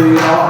Hare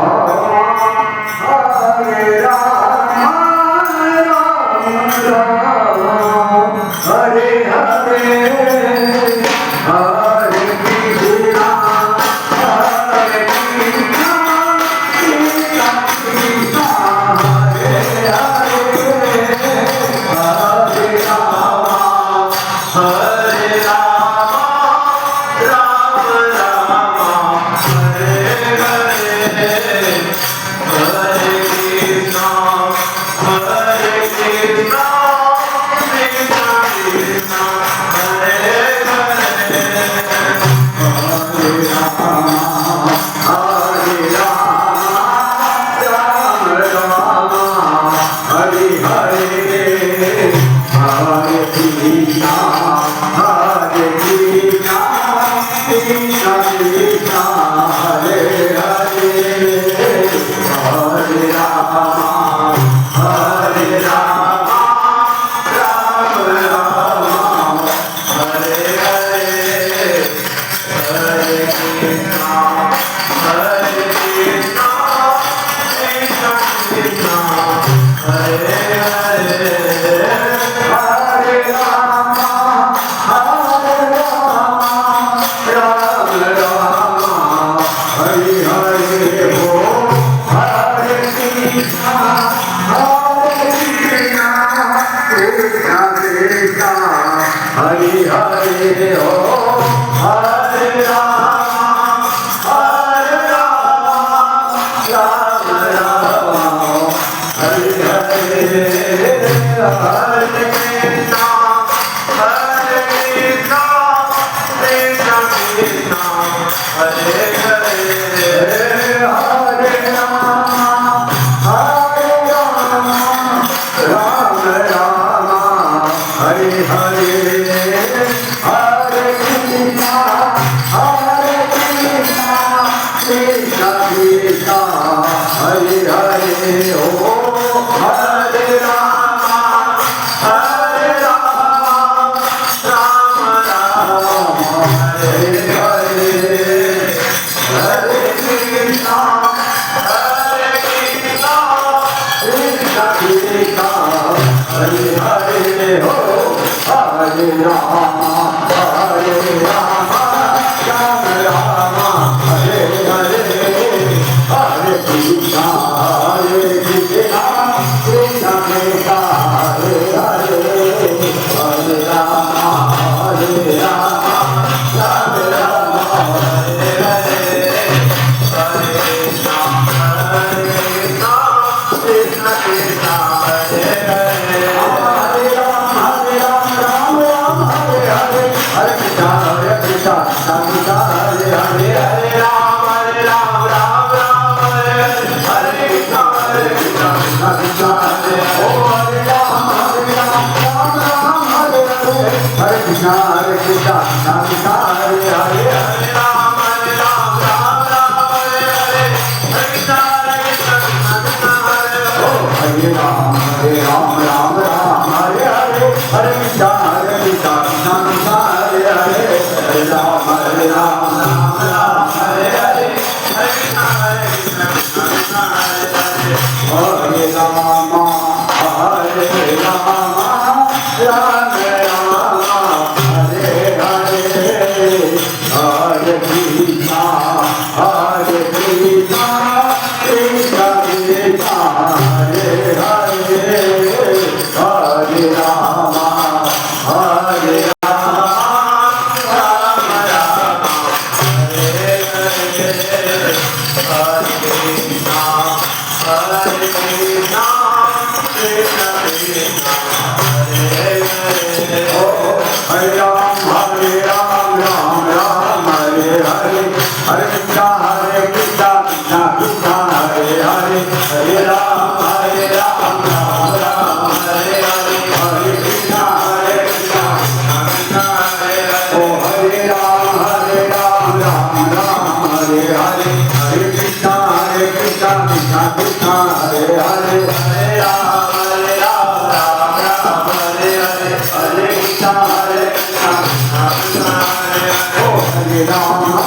Rama,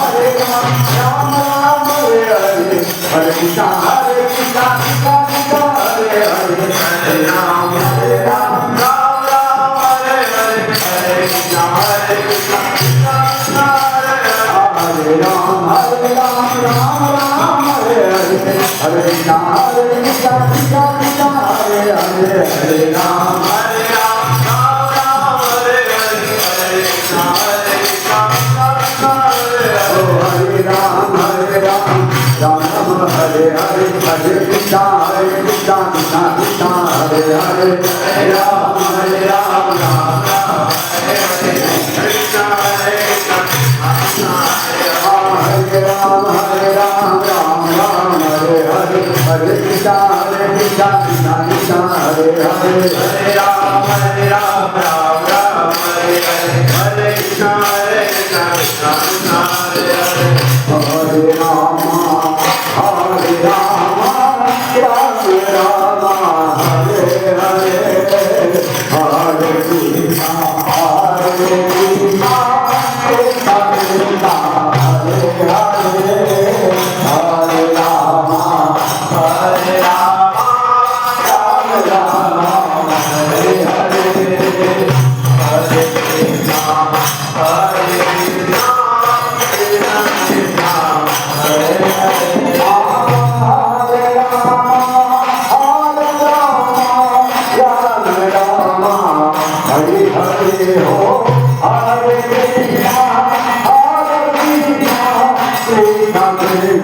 Rama Krishna Hare Krishna Krishna Krishna Hare Hare Hare Ram Ram Ram Hare Hare Hare Krishna Krishna Krishna Krishna Hare Hare Ram Ram Ram Hare Hare Hare Krishna Krishna Krishna Krishna Hare Hare Hare Ram Hare Hare Hare Krishna Krishna Krishna Krishna Hare Hare Hare Ram Ram Ram Hare Hare Hare Krishna Krishna Krishna Hare Ram Hare Ram Ram Ram Hare Hare Hare Krishna Krishna Krishna Krishna Hare Hare Hare Ram Ram Ram Hare Hare Hare Krishna Krishna Krishna Krishna Hare Hare Hare Rama Hare Rama Rama Rama Hare Hare Hare Krishna Hare Krishna Krishna Krishna Hare Hare Hare Rama Hare Rama Rama Rama Hare Hare Hare Krishna Hare Krishna Krishna Krishna Hare Hare Hare Ho Hare Krishna Krishna Krishna